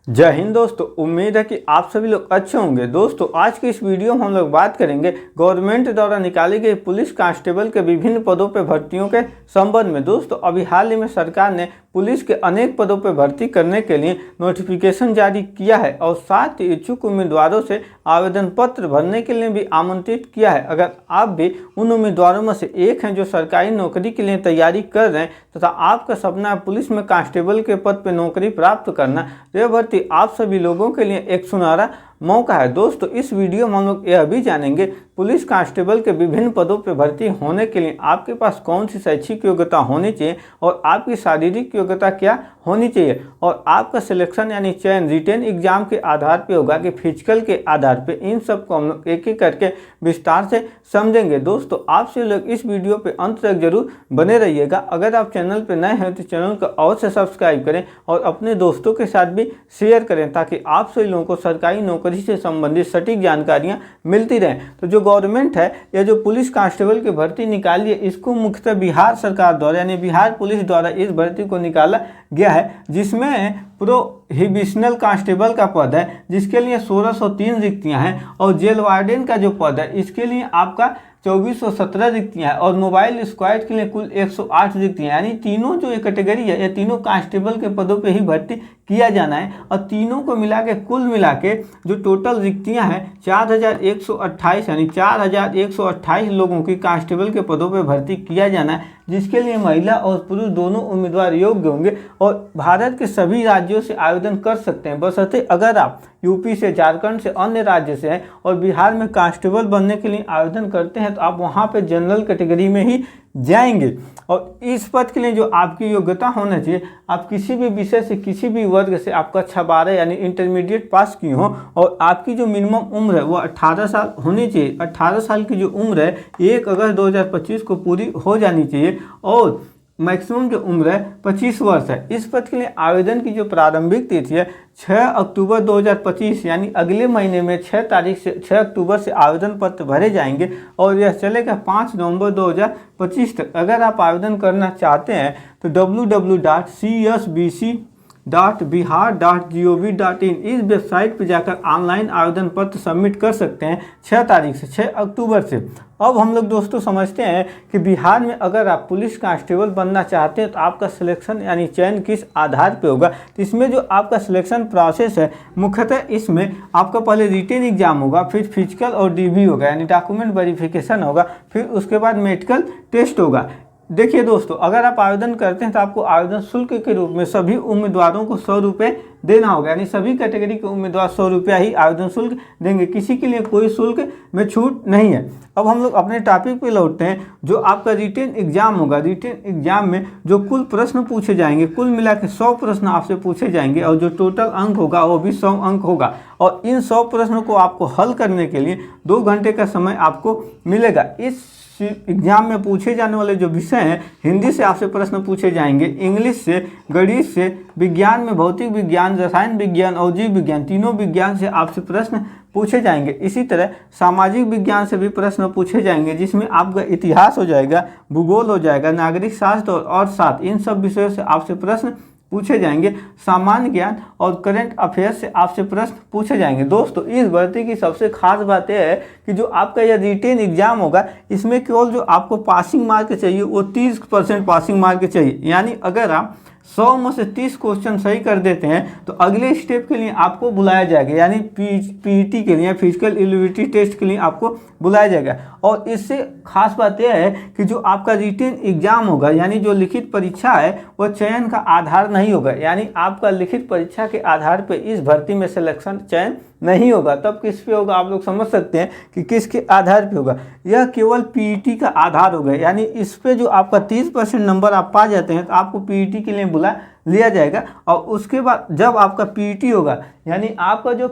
जय हिंद दोस्तों, उम्मीद है कि आप सभी लोग अच्छे होंगे। दोस्तों, आज की इस वीडियो में हम लोग बात करेंगे गवर्नमेंट द्वारा निकाली गई पुलिस कांस्टेबल के विभिन्न पदों पर भर्तियों के संबंध में। दोस्तों, अभी हाल ही में सरकार ने पुलिस के अनेक पदों पर भर्ती करने के लिए नोटिफिकेशन जारी किया है और साथ ही इच्छुक उम्मीदवारों से आवेदन पत्र भरने के लिए भी आमंत्रित किया है। अगर आप भी उन उम्मीदवारों में से एक हैं जो सरकारी नौकरी के लिए तैयारी कर रहे हैं तथा आपका सपना है पुलिस में कांस्टेबल के पद पर नौकरी प्राप्त करना, यह भर्ती आप सभी लोगों के लिए एक सुनहरा मौका है। दोस्तों, इस वीडियो में हम लोग यह भी जानेंगे पुलिस कांस्टेबल के विभिन्न पदों पर भर्ती होने के लिए आपके पास कौन सी शैक्षिक योग्यता होनी चाहिए और आपकी शारीरिक योग्यता क्या होनी चाहिए और आपका सिलेक्शन यानी चयन रिटेन एग्जाम के आधार पर होगा कि फिजिकल के आधार पर। इन सब को हम लोग एक एक करके विस्तार से समझेंगे। दोस्तों, आपसे लोग इस वीडियो पे अंत तक जरूर बने रहिएगा। अगर आप चैनल पे नए हैं तो चैनल को अवश्य सब्सक्राइब करें और अपने दोस्तों के साथ भी शेयर करें ताकि आप सभी लोगों को सरकारी नौकरी से संबंधित सटीक जानकारियां मिलती रहें। तो जो गवर्नमेंट है या जो पुलिस कांस्टेबल की भर्ती निकाली है, इसको मुख्यतः बिहार सरकार द्वारा यानी बिहार पुलिस द्वारा इस भर्ती को निकाला गया है, जिसमें प्रोहिबिशनल कांस्टेबल का पद है जिसके लिए 1603 रिक्तियां हैं और जेल वार्डन का जो पद है इसके लिए आपका 2417 रिक्तियां हैं और मोबाइल स्क्वाड के लिए कुल 108 रिक्तियां, यानी तीनों जो ये कैटेगरी है ये तीनों कांस्टेबल के पदों पे ही भर्ती किया जाना है और तीनों को मिला के कुल मिला के जो टोटल रिक्तियां हैं 4128 यानी 4128 लोगों की कांस्टेबल के पदों पे भर्ती किया जाना है, जिसके लिए महिला और पुरुष दोनों उम्मीदवार योग्य होंगे और भारत के सभी राज्यों से आवेदन कर सकते हैं, बशर्ते अगर आप यूपी से, झारखंड से, अन्य राज्य से हैं और बिहार में कांस्टेबल बनने के लिए आवेदन करते हैं तो आप वहाँ पे जनरल कैटेगरी में ही जाएंगे। और इस पद के लिए जो आपकी योग्यता होना चाहिए, आप किसी भी विषय से, किसी भी वर्ग से आपका 6/12 यानी इंटरमीडिएट पास किए हो और आपकी जो मिनिमम उम्र है वो 18 साल होनी चाहिए। 18 साल की जो उम्र है 1 अगस्त 2025 को पूरी हो जानी चाहिए और मैक्सिमम जो उम्र है 25 वर्ष है। इस पद के लिए आवेदन की जो प्रारंभिक तिथि है 6 अक्टूबर 2025 यानी अगले महीने में 6 अक्टूबर से आवेदन पत्र भरे जाएंगे और यह चलेगा 5 नवंबर 2025 तक। अगर आप आवेदन करना चाहते हैं तो www.csbc.bihar.gov.in इस वेबसाइट पर जाकर ऑनलाइन आवेदन पत्र सबमिट कर सकते हैं 6 तारीख से, 6 अक्टूबर से। अब हम लोग दोस्तों समझते हैं कि बिहार में अगर आप पुलिस कांस्टेबल बनना चाहते हैं तो आपका सिलेक्शन यानी चयन किस आधार पे होगा। तो इसमें जो आपका सिलेक्शन प्रोसेस है मुख्यतः इसमें आपका पहले रिटेन एग्जाम होगा, फिर फिजिकल और डीबी होगा यानी डॉक्यूमेंट वेरिफिकेशन होगा, फिर उसके बाद मेडिकल टेस्ट होगा। देखिए दोस्तों, अगर आप आवेदन करते हैं तो आपको आवेदन शुल्क के रूप में सभी उम्मीदवारों को 100 रुपये देना होगा, यानी सभी कैटेगरी के उम्मीदवार 100 रुपया ही आवेदन शुल्क देंगे, किसी के लिए कोई शुल्क में छूट नहीं है। अब हम लोग अपने टॉपिक पे लौटते हैं। जो आपका रिटेन एग्जाम होगा, रिटेन एग्जाम में जो कुल प्रश्न पूछे जाएंगे, कुल मिला के 100 प्रश्न आपसे पूछे जाएंगे और जो टोटल अंक होगा वो भी 100 अंक होगा और इन 100 प्रश्नों को आपको हल करने के लिए 2 घंटे का समय आपको मिलेगा। इस एग्जाम में पूछे जाने वाले जो विषय हैं, हिंदी से आपसे प्रश्न पूछे जाएंगे, इंग्लिश से, गणित से, विज्ञान में भौतिक विज्ञान, रसायन विज्ञान और जीव विज्ञान, तीनों विज्ञान से आपसे प्रश्न पूछे जाएंगे। इसी तरह सामाजिक विज्ञान से भी प्रश्न पूछे जाएंगे जिसमें आपका इतिहास हो जाएगा, भूगोल हो जाएगा, नागरिक शास्त्र और अर्थशास्त्र, इन सब विषयों से आपसे प्रश्न पूछे जाएंगे। सामान्य ज्ञान और करंट अफेयर्स से आपसे प्रश्न पूछे जाएंगे। दोस्तों, इस भर्ती की सबसे खास बात यह है कि जो आपका यह रिटेन एग्जाम होगा इसमें केवल जो आपको पासिंग मार्क चाहिए वो 30% पासिंग मार्क चाहिए, यानी अगर आप 100 में से 30 क्वेश्चन सही कर देते हैं तो अगले स्टेप के लिए आपको बुलाया जाएगा, यानी पीईटी के लिए, फिजिकल एलिजिबिलिटी टेस्ट के लिए आपको बुलाया जाएगा। और इससे खास बात यह है कि जो आपका रिटेन एग्जाम होगा यानी जो लिखित परीक्षा है वो चयन का आधार नहीं होगा, यानी आपका लिखित परीक्षा के आधार पर इस भर्ती में सिलेक्शन चयन नहीं होगा। तब किस पे होगा, आप लोग समझ सकते हैं कि किसके आधार पे होगा। यह केवल पीईटी का आधार होगा, यानी इस पे जो आपका 30% नंबर आप पा जाते हैं तो आपको पीईटी के लिए बुला लिया जाएगा और उसके बाद जब आपका पीईटी होगा यानी आपका जो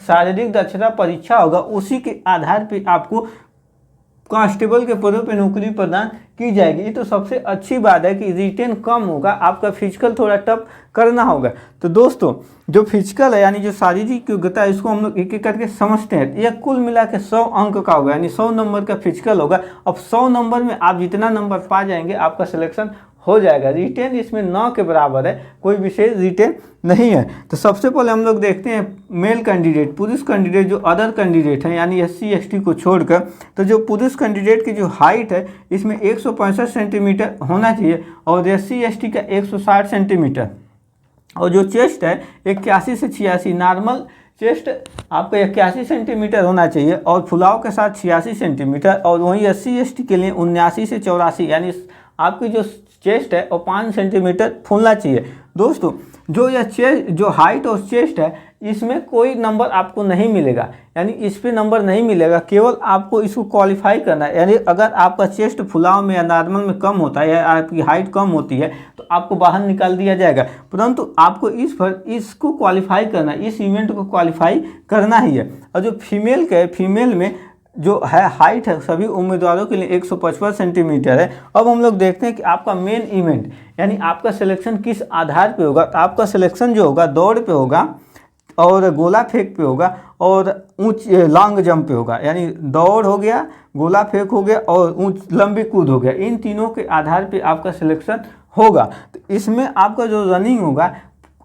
शारीरिक दक्षता परीक्षा होगा उसी के आधार पे आपको कांस्टेबल के पदों पे नौकरी प्रदान की जाएगी। ये तो सबसे अच्छी बात है कि रिटेन कम होगा, आपका फिजिकल थोड़ा टफ करना होगा। तो दोस्तों, जो फिजिकल है यानी जो शारीरिक योग्यता है इसको हम लोग एक एक करके समझते हैं। यह कुल मिला के 100 अंक का होगा, यानी 100 नंबर का फिजिकल होगा। अब 100 नंबर में आप जितना नंबर पा जाएंगे आपका सिलेक्शन हो जाएगा। रिटेन इसमें 9 के बराबर है, कोई विशेष रिटेन नहीं है। तो सबसे पहले हम लोग देखते हैं मेल कैंडिडेट, पुरुष कैंडिडेट जो अदर कैंडिडेट हैं यानी SC ST को छोड़कर। तो जो पुरुष कैंडिडेट की जो हाइट है इसमें 165 सेंटीमीटर होना चाहिए और SC ST का 160 सेंटीमीटर, और जो चेस्ट है 81 से 86, नॉर्मल चेस्ट आपका 81 सेंटीमीटर होना चाहिए और फुलाव के साथ 86 सेंटीमीटर, और वहीं SC ST के लिए 79 से 84 यानी आपकी जो चेस्ट है वो 5 सेंटीमीटर फूलना चाहिए। दोस्तों जो यह चेस्ट, जो हाइट और चेस्ट है इसमें कोई नंबर आपको नहीं मिलेगा, यानी इस पे नंबर नहीं मिलेगा, केवल आपको इसको क्वालिफाई करना है। यानी अगर आपका चेस्ट फुलाव में या नॉर्मल में कम होता है या आपकी हाइट कम होती है तो आपको बाहर निकाल दिया जाएगा, परंतु आपको इसको क्वालिफाई करना, इस इवेंट को क्वालिफाई करना ही है। और जो फीमेल का है, फीमेल में जो है हाइट है सभी उम्मीदवारों के लिए 155 सेंटीमीटर है। अब हम लोग देखते हैं कि आपका मेन इवेंट यानी आपका सिलेक्शन किस आधार पे होगा। तो आपका सिलेक्शन जो होगा दौड़ पे होगा और गोला फेंक पे होगा और लॉन्ग जंप पे होगा, यानी दौड़ हो गया, गोला फेंक हो गया और लंबी कूद हो गया, इन तीनों के आधार पे आपका सिलेक्शन होगा। तो इसमें आपका जो रनिंग होगा,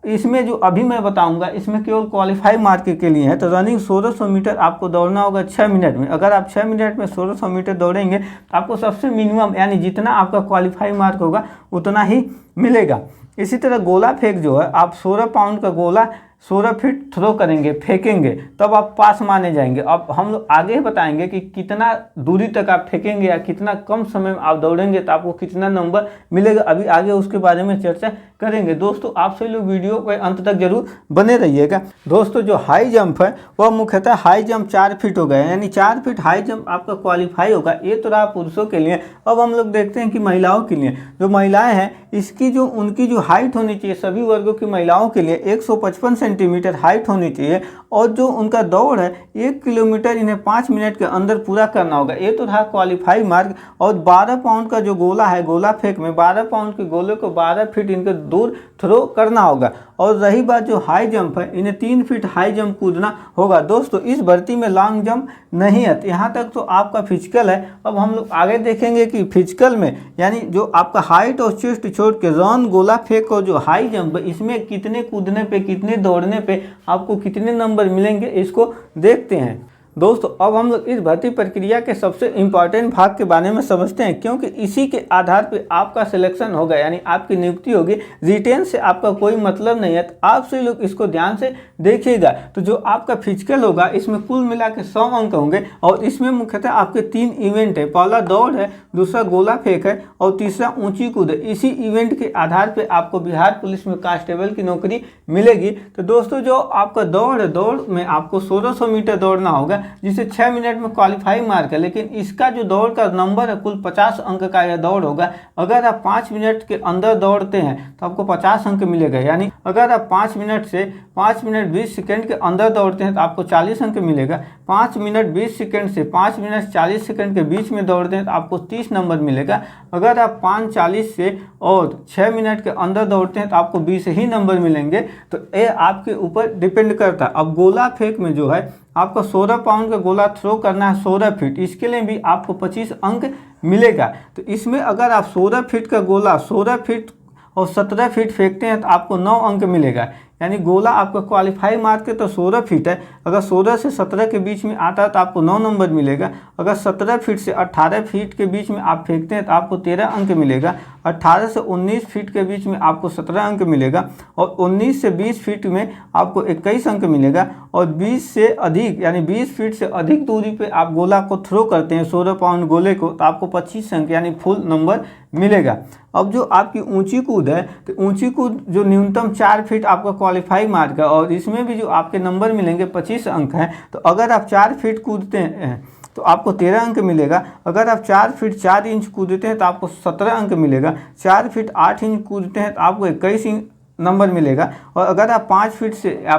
इसमें जो अभी मैं बताऊंगा इसमें केवल क्वालिफाई मार्क के लिए है। तो रनिंग 1600 मीटर आपको दौड़ना होगा 6 मिनट में। अगर आप 6 मिनट में 1600 मीटर दौड़ेंगे तो आपको सबसे मिनिमम यानी जितना आपका क्वालिफाई मार्क होगा उतना ही मिलेगा। इसी तरह गोला फेंक जो है, आप 16 पाउंड का गोला 16 फीट थ्रो करेंगे, फेंकेंगे, तब आप पास माने जाएंगे। अब हम लोग आगे बताएंगे कि कितना दूरी तक आप फेंकेंगे या कितना कम समय में आप दौड़ेंगे तो आपको कितना नंबर मिलेगा, अभी आगे उसके बारे में चर्चा करेंगे। दोस्तों आप सभी लोग वीडियो के अंत तक जरूर बने रहिएगा। दोस्तों जो हाई जंप है वह मुख्यतः हाई जंप 4 फीट हो गया, यानी 4 फीट हाई जंप आपका क्वालिफाई होगा। ये तो रहा पुरुषों के लिए। अब हम लोग देखते हैं कि महिलाओं के लिए, जो महिलाएं हैं इसकी जो उनकी जो हाइट होनी चाहिए, सभी वर्गों की महिलाओं के लिए 155 सेंटीमीटर हाइट होनी चाहिए और जो उनका दौड़ है 1 किलोमीटर इन्हें 5 मिनट के अंदर पूरा करना होगा। ये तो रहा क्वालिफाई मार्क। और 12 पाउंड का जो गोला है, गोला फेंक में 12 पाउंड के गोले को 12 फीट इनके दूर थ्रो करना होगा। और रही बात जो हाई जंप है, इन्हें 3 फीट हाई जंप कूदना होगा। दोस्तों इस भर्ती में लॉन्ग जंप नहीं है। यहाँ तक तो आपका फिजिकल है। अब हम लोग आगे देखेंगे कि फिजिकल में यानी जो आपका हाइट और चेस्ट छोड़ के रन, गोला फेंक और जो हाई जंप है इसमें कितने कूदने पे, कितने दौड़ने पे आपको कितने नंबर मिलेंगे इसको देखते हैं। दोस्तों अब हम लोग इस भर्ती प्रक्रिया के सबसे इम्पॉर्टेंट भाग के बारे में समझते हैं, क्योंकि इसी के आधार पे आपका सिलेक्शन होगा, यानी आपकी नियुक्ति होगी। रिटेन से आपका कोई मतलब नहीं है, तो आप सभी लोग इसको ध्यान से देखिएगा। तो जो आपका फिजिकल होगा इसमें कुल मिला के 100 अंक होंगे और इसमें मुख्यतः आपके 3 इवेंट है, पहला दौड़ है, दूसरा गोला फेंक है और तीसरा ऊंची कूद है। इसी इवेंट के आधार पर आपको बिहार पुलिस में कांस्टेबल की नौकरी मिलेगी। तो दोस्तों जो आपका दौड़ है, दौड़ में आपको 1600 मीटर दौड़ना होगा जिसे 6 मिनट में क्वालिफाई मार्क है, लेकिन इसका जो दौड़ का नंबर है कुल 50 अंक का यह दौड़ होगा। अगर आप 5 मिनट के अंदर दौड़ते हैं तो आपको 50 अंक मिलेगा, यानी अगर आप 5 मिनट से 5 मिनट 20 सेकंड के अंदर दौड़ते हैं तो आपको 40 अंक मिलेगा। 5 मिनट 20 सेकंड से 5 मिनट 40 सेकंड के बीच में दौड़ते हैं तो आपको 30 नंबर मिलेगा। अगर आप 5:40 से और 6 मिनट के अंदर दौड़ते हैं तो आपको 20 ही नंबर मिलेंगे। तो ये आपके ऊपर डिपेंड करता है। अब गोला फेंक में जो है आपको 16 पाउंड का गोला थ्रो करना है 16 फीट, इसके लिए भी आपको 25 अंक मिलेगा। तो इसमें अगर आप 16 फीट का गोला 16 फीट और 17 फीट फेंकते हैं तो आपको 9 अंक मिलेगा, यानी गोला आपका क्वालिफाई मार्क तो 16 फीट है। अगर 16 से 17 के बीच में आता है तो आपको 9 नंबर मिलेगा। अगर 17 फीट से 18 फीट के बीच में आप फेंकते हैं तो आपको 13 अंक मिलेगा। 18 से 19 फीट के बीच में आपको 17 अंक मिलेगा और 19 से 20 फीट में आपको 21 अंक मिलेगा। और 20 से अधिक यानी 20 फीट से अधिक दूरी पे आप गोला को थ्रो करते हैं 16 पाउंड गोले को तो आपको 25 अंक यानी फुल नंबर मिलेगा। अब जो आपकी ऊंची कूद है तो ऊंची कूद जो न्यूनतम 4 फीट आपका क्वालिफाई मार्क है और इसमें भी जो आपके नंबर मिलेंगे 25 अंक हैं। तो अगर आप 4 फीट कूदते हैं तो आपको 13 अंक मिलेगा। अगर आप 4 फीट 4 इंच कूदते हैं तो आपको 17 अंक मिलेगा। 4 फीट 8 इंच कूदते हैं तो आपको 21 नंबर मिलेगा। और अगर आप 5 फीट या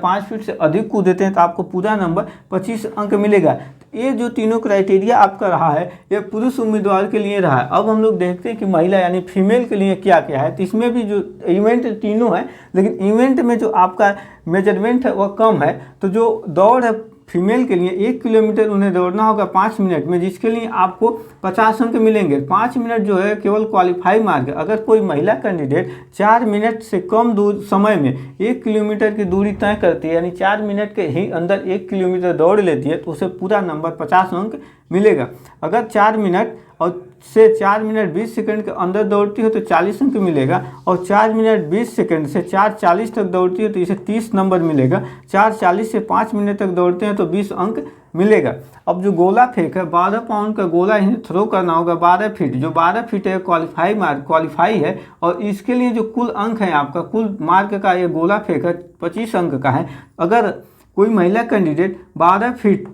5 फीट से अधिक कूदते हैं तो आपको पूरा नंबर 25 अंक मिलेगा। ये जो तीनों क्राइटेरिया आपका रहा है ये पुरुष उम्मीदवार के लिए रहा है। अब हम लोग देखते हैं कि महिला यानी फीमेल के लिए क्या क्या है। तो इसमें भी जो इवेंट तीनों है, लेकिन इवेंट में जो आपका मेजरमेंट है वह कम है। तो जो दौड़ है फीमेल के लिए 1 किलोमीटर उन्हें दौड़ना होगा 5 मिनट में, जिसके लिए आपको 50 अंक मिलेंगे। 5 मिनट जो है केवल क्वालिफाई मार्क है। अगर कोई महिला कैंडिडेट 4 मिनट से कम समय में 1 किलोमीटर की दूरी तय करती है, यानी 4 मिनट के ही अंदर 1 किलोमीटर दौड़ लेती है, तो उसे पूरा नंबर 50 अंक मिलेगा। अगर 4 मिनट और से 4 मिनट 20 सेकंड के अंदर दौड़ती है तो 40 अंक मिलेगा, और 4 मिनट 20 सेकंड से 4:40 तक दौड़ती है तो इसे 30 नंबर मिलेगा। 4:40 से 5 मिनट तक दौड़ते हैं तो 20 अंक मिलेगा। अब जो गोला फेंक है, 12 पाउंड का गोला इन्हें थ्रो करना होगा 12 फीट, जो 12 फीट है क्वालिफाई है, और इसके लिए जो कुल अंक है आपका, कुल मार्क का ये गोला फेंक है 25 अंक का है। अगर कोई महिला कैंडिडेट 12 फीट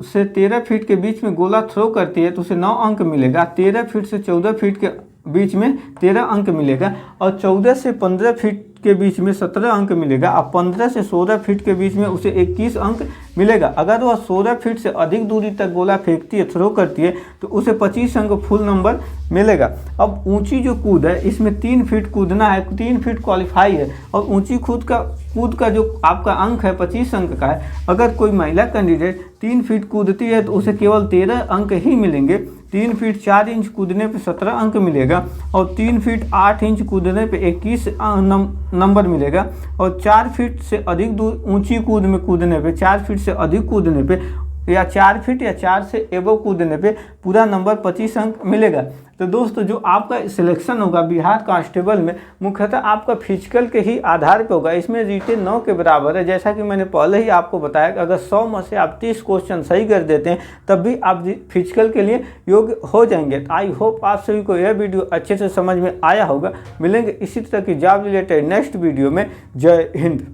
से 13 फीट के बीच में गोला थ्रो करती है तो उसे 9 अंक मिलेगा। 13 फीट से 14 फीट के बीच में 13 अंक मिलेगा, और 14 से 15 फीट के बीच में 17 अंक मिलेगा, और 15 से 16 फीट के बीच में उसे 21 अंक मिलेगा। अगर वह 16 फीट से अधिक दूरी तक गोला फेंकती है, थ्रो करती है, तो उसे 25 अंक फुल नंबर मिलेगा। अब ऊंची जो कूद है, इसमें 3 फीट कूदना है, 3 फीट क्वालिफाई है, और ऊंची कूद का जो आपका अंक है 25 अंक का है। अगर कोई महिला कैंडिडेट 3 फीट कूदती है तो उसे केवल 13 अंक ही मिलेंगे। 3 फीट 4 इंच कूदने पे 17 अंक मिलेगा, और 3 फीट 8 इंच कूदने पे 21 नंबर मिलेगा, और 4 फीट से अधिक ऊंची कूद में कूदने पे, 4 फीट से अधिक कूदने पे, या 4 फीट या 4 से एबव कूदने पे पूरा नंबर 25 अंक मिलेगा। तो दोस्तों, जो आपका सिलेक्शन होगा बिहार कांस्टेबल में, मुख्यतः आपका फिजिकल के ही आधार पे होगा। इसमें रिटेन 9 के बराबर है। जैसा कि मैंने पहले ही आपको बताया कि अगर 100 में से आप 30 क्वेश्चन सही कर देते हैं तब भी आप फिजिकल के लिए योग्य हो जाएंगे। तो आई होप आप सभी को यह वीडियो अच्छे से समझ में आया होगा। मिलेंगे इसी तरह की जॉब रिलेटेड नेक्स्ट वीडियो में। जय हिंद।